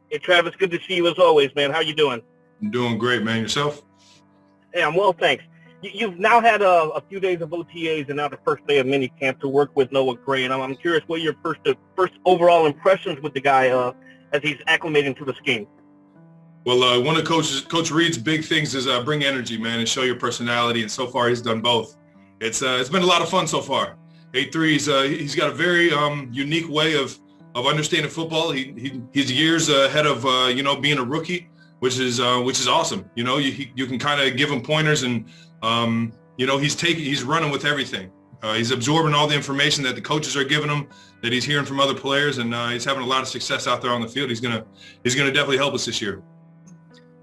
Hey, Travis, good to see you as always, man. How you doing? I'm doing great, man. Yourself? Hey, I'm well, thanks. You've now had a few days of OTAs and now the first day of minicamp to work with Noah Gray, and I'm curious what your first overall impressions with the guy as he's acclimating to the scheme. Well, one of Coach Reed's big things is bring energy, man, and show your personality. And so far, he's done both. It's been a lot of fun so far. 8-3, he's got a very unique way of understanding football. He's years ahead of being a rookie, which is awesome. You can kind of give him pointers, and he's running with everything. He's absorbing all the information that the coaches are giving him, that he's hearing from other players, and he's having a lot of success out there on the field. He's gonna definitely help us this year.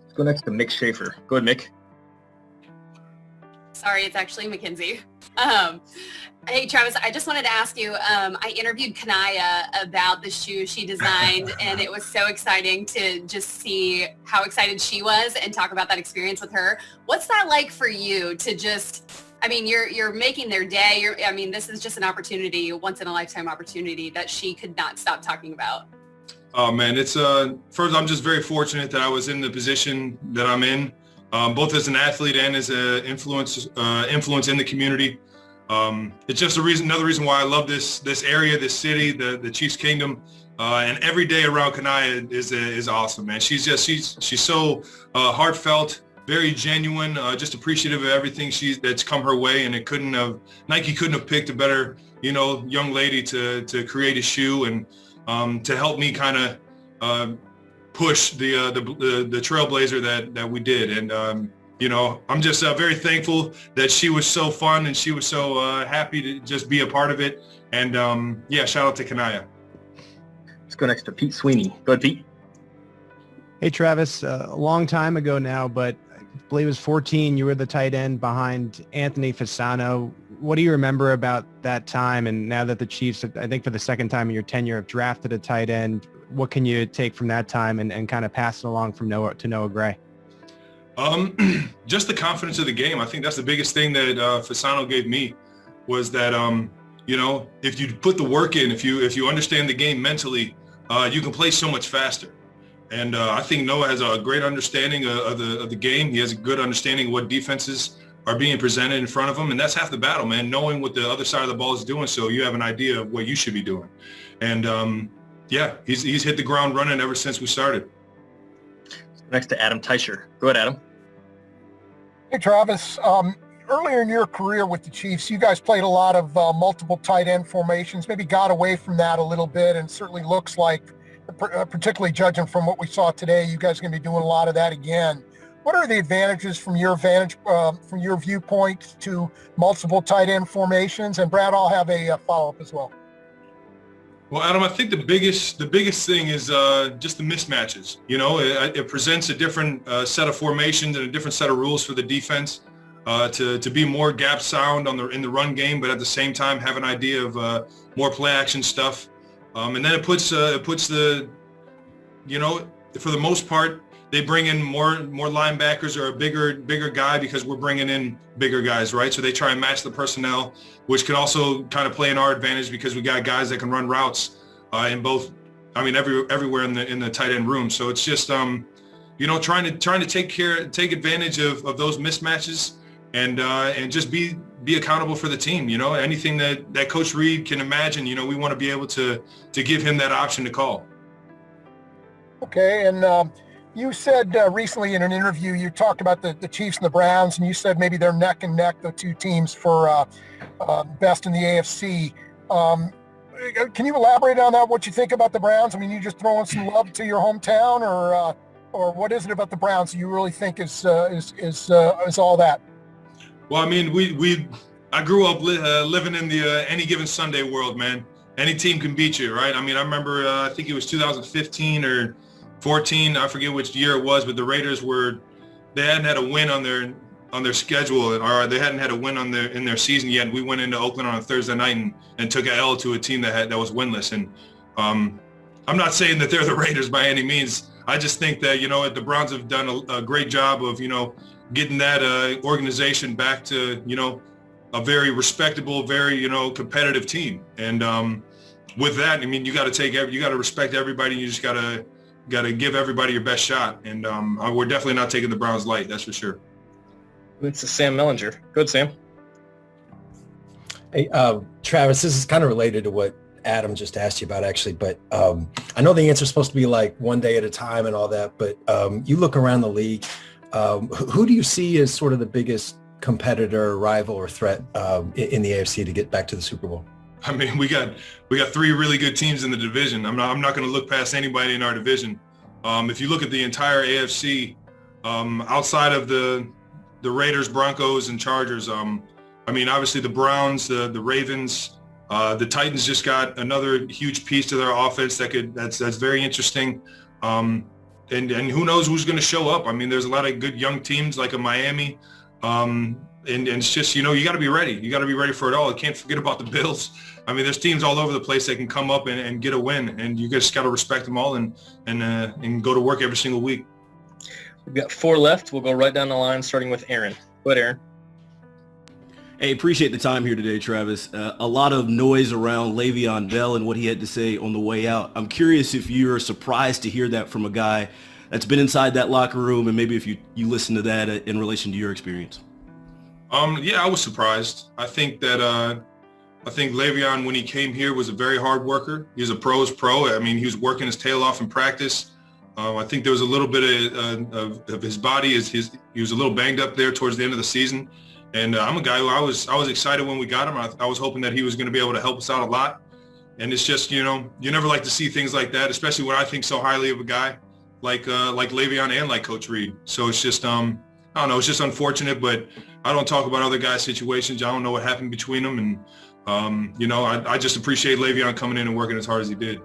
Let's go next to Mick Schaefer. Go ahead, Mick. Sorry, it's actually Mackenzie. Hey, Travis, I just wanted to ask you, I interviewed Kanaya about the shoe she designed, and it was so exciting to just see how excited she was and talk about that experience with her. What's that like for you to you're making their day. This is just an opportunity, a once-in-a-lifetime opportunity that she could not stop talking about. Oh, man, it's first, I'm just very fortunate that I was in the position that I'm in, both as an athlete and as an influence in the community. It's just another reason why I love this area, this city, the Chiefs Kingdom, and every day around Kanaya is awesome, man. She's so heartfelt, very genuine, just appreciative of everything that's come her way, and Nike couldn't have picked a better young lady to create a shoe and to help me kind of push the trailblazer that we did. And I'm just very thankful that she was so fun and she was so happy to just be a part of it. And shout out to Kanaya. Let's go next to Pete Sweeney. Go ahead, Pete. Hey, Travis, a long time ago now, but I believe it was 14. You were the tight end behind Anthony Fasano. What do you remember about that time? And now that the Chiefs, I think for the second time in your tenure, have drafted a tight end, what can you take from that time and kind of pass it along from Noah to Noah Gray? Just the confidence of the game. I think that's the biggest thing that Fasano gave me was that, if you put the work in, if you understand the game mentally, you can play so much faster. And I think Noah has a great understanding of the game. He has a good understanding of what defenses are being presented in front of him. And that's half the battle, man, knowing what the other side of the ball is doing so you have an idea of what you should be doing. And, he's hit the ground running ever since we started. Next to Adam Teicher. Go ahead, Adam. Hey, Travis. Earlier in your career with the Chiefs, you guys played a lot of multiple tight end formations, maybe got away from that a little bit, and certainly looks like, particularly judging from what we saw today, you guys are going to be doing a lot of that again. What are the advantages from your viewpoint to multiple tight end formations? And Brad, I'll have a follow-up as well. Well, Adam, I think the biggest thing is just the mismatches. It presents a different set of formations and a different set of rules for the defense to be more gap sound in the run game, but at the same time have an idea of more play action stuff. And then it puts the, for the most part, they bring in more linebackers or a bigger guy because we're bringing in bigger guys, right? So they try and match the personnel, which can also kind of play in our advantage because we got guys that can run routes in both. Everywhere in the tight end room. So it's just trying to take advantage of those mismatches and just be accountable for the team. Anything that Coach Reed can imagine. We want to be able to give him that option to call. Okay, and you said recently in an interview, you talked about the Chiefs and the Browns, and you said maybe they're neck and neck, the two teams for best in the AFC. Can you elaborate on that, what you think about the Browns? You just throwing some love to your hometown, or what is it about the Browns that you really think is all that? Well, I grew up living in the any given Sunday world, man. Any team can beat you, right? I remember, I think it was 2015 or 14, I forget which year it was, but the Raiders they hadn't had a win on their schedule, or they hadn't had a win in their season yet. We went into Oakland on a Thursday night and took an L to a team that was winless. And I'm not saying that they're the Raiders by any means. I just think that the Browns have done a great job of getting that organization back to a very respectable, very competitive team. And with that, you got to respect everybody. You just got to give everybody your best shot. And we're definitely not taking the Browns light. That's for sure. It's Sam Mellinger. Go ahead, Sam. Hey, Travis, this is kind of related to what Adam just asked you about, actually, but I know the answer is supposed to be like one day at a time and all that, but you look around the league, who do you see as sort of the biggest competitor, rival, or threat in the AFC to get back to the Super Bowl? I mean, we got 3 really good teams in the division. I'm not going to look past anybody in our division. If you look at the entire AFC, outside of the Raiders, Broncos, and Chargers, I mean, obviously the Browns, the Ravens, the Titans just got another huge piece to their offense that's very interesting. And who knows who's going to show up? I mean, there's a lot of good young teams like a Miami. And it's just, you got to be ready. You got to be ready for it all. You can't forget about the Bills. I mean, there's teams all over the place that can come up and get a win, and you just got to respect them all and go to work every single week. We've got 4 left. We'll go right down the line, starting with Aaron. Go ahead, Aaron. Hey, appreciate the time here today, Travis. A lot of noise around Le'Veon Bell and what he had to say on the way out. I'm curious if you're surprised to hear that from a guy that's been inside that locker room, and maybe if you listen to that in relation to your experience. Yeah, I was surprised. I think Le'Veon, when he came here, was a very hard worker. He was a pro's pro. I mean, he was working his tail off in practice. I think there was a little bit of his body. He was a little banged up there towards the end of the season. And I'm a guy who I was excited when we got him. I was hoping that he was going to be able to help us out a lot. And it's just, you never like to see things like that, especially when I think so highly of a guy like Le'Veon and like Coach Reed. So it's just, I don't know, it's just unfortunate, but I don't talk about other guys' situations. I don't know what happened between them. And, I just appreciate Le'Veon coming in and working as hard as he did.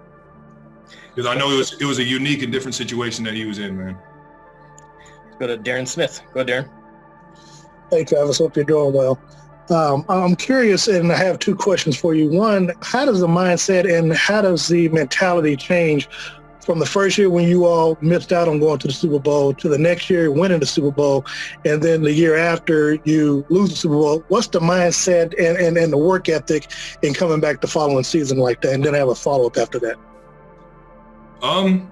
Because I know it was a unique and different situation that he was in, man. Let's go to Darren Smith. Go ahead, Darren. Hey, Travis, hope you're doing well. I'm curious, and I have 2 questions for you. One, how does the mindset and how does the mentality change from the first year when you all missed out on going to the Super Bowl to the next year winning the Super Bowl, and then the year after you lose the Super Bowl? What's the mindset and the work ethic in coming back the following season like that? And then I have a follow-up after that. I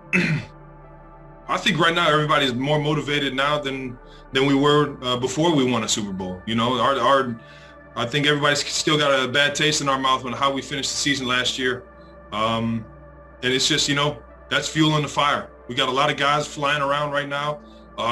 think right now everybody's more motivated now than we were before we won a Super Bowl. I think everybody's still got a bad taste in our mouth on how we finished the season last year. And it's just, that's fuel in the fire. We got a lot of guys flying around right now,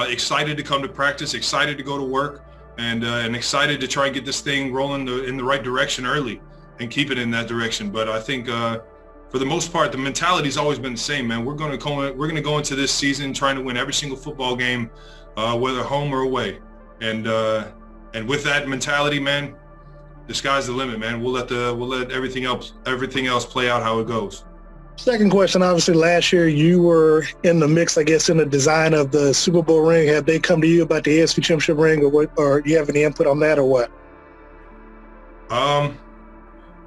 excited to come to practice, excited to go to work, and excited to try and get this thing rolling in the right direction early and keep it in that direction. But I think for the most part, the mentality's always been the same, man. We're going to go into this season trying to win every single football game, whether home or away. And with that mentality, man, the sky's the limit, man. We'll let everything else play out how it goes. Second question, obviously last year you were in the mix, I guess, in the design of the Super Bowl ring. Have they come to you about the AFC Championship ring, or do you have any input on that, or what? I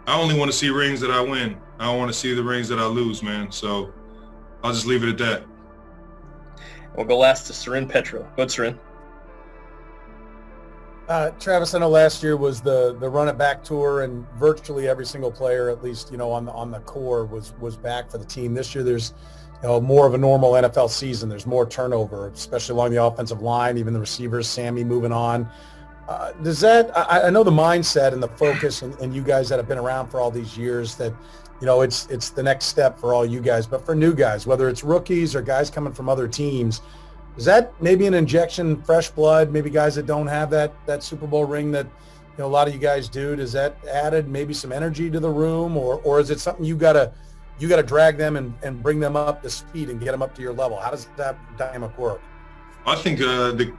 only want to see rings that I win. I don't want to see the rings that I lose, man. So I'll just leave it at that. We'll go last to Sarin Petro. Go ahead, Sarin. Travis, I know last year was the Run It Back tour, and virtually every single player, at least on the core, was back for the team. This year, there's more of a normal NFL season. There's more turnover, especially along the offensive line. Even the receivers, Sammy moving on. Does that? I know the mindset and the focus, and you guys that have been around for all these years, that it's the next step for all you guys. But for new guys, whether it's rookies or guys coming from other teams, is that maybe an injection, fresh blood, maybe guys that don't have that Super Bowl ring that a lot of you guys do? Does that added maybe some energy to the room, or is it something you gotta drag them and bring them up to speed and get them up to your level? How does that dynamic work? I think the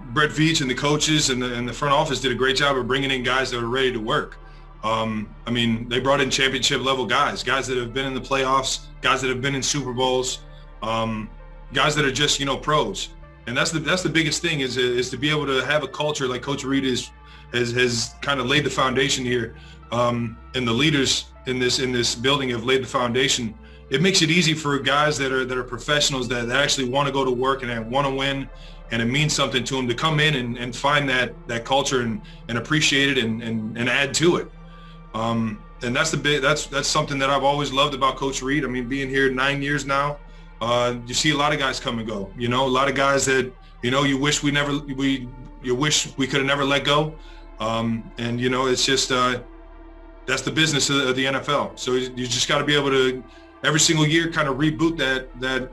Brett Veach and the coaches and the front office did a great job of bringing in guys that are ready to work. I mean, they brought in championship level guys that have been in the playoffs, guys that have been in Super Bowls, guys that are just, pros. And that's the biggest thing is to be able to have a culture like Coach Reed has kind of laid the foundation here. And the leaders in this building have laid the foundation. It makes it easy for guys that are professionals that actually want to go to work and want to win, and it means something to them to come in and find that culture and appreciate it and add to it. And that's something that I've always loved about Coach Reed. I mean, being here 9 years now, you see a lot of guys come and go. You know, a lot of guys that, you know, you wish you wish we could have never let go. And, you know, it's just, that's the business of the NFL. So you just got to be able to, every single year, kind of reboot that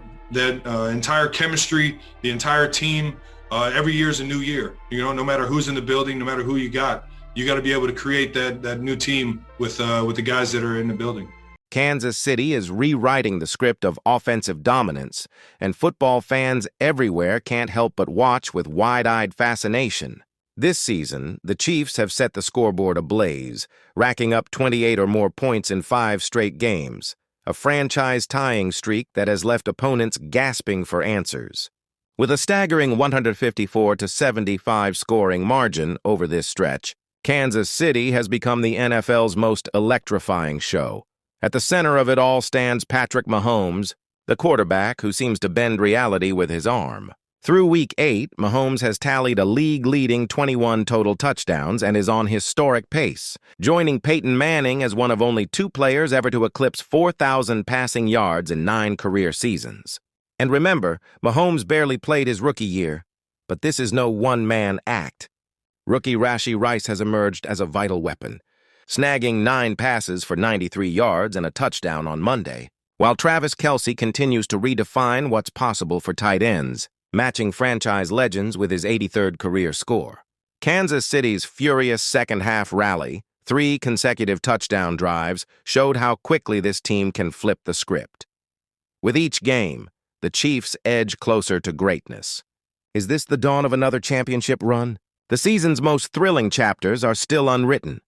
entire chemistry, the entire team. Every year is a new year. You know, no matter who's in the building, no matter who you got to be able to create that new team with the guys that are in the building. Kansas City is rewriting the script of offensive dominance, and football fans everywhere can't help but watch with wide-eyed fascination. This season, the Chiefs have set the scoreboard ablaze, racking up 28 or more points in 5 straight games, a franchise-tying streak that has left opponents gasping for answers. With a staggering 154-75 scoring margin over this stretch, Kansas City has become the NFL's most electrifying show. At the center of it all stands Patrick Mahomes, the quarterback who seems to bend reality with his arm. Through Week 8, Mahomes has tallied a league-leading 21 total touchdowns and is on historic pace, joining Peyton Manning as one of only 2 players ever to eclipse 4,000 passing yards in 9 career seasons. And remember, Mahomes barely played his rookie year, but this is no one-man act. Rookie Rashee Rice has emerged as a vital weapon, snagging 9 passes for 93 yards and a touchdown on Monday, while Travis Kelce continues to redefine what's possible for tight ends, matching franchise legends with his 83rd career score. Kansas City's furious second-half rally, 3 consecutive touchdown drives, showed how quickly this team can flip the script. With each game, the Chiefs edge closer to greatness. Is this the dawn of another championship run? The season's most thrilling chapters are still unwritten.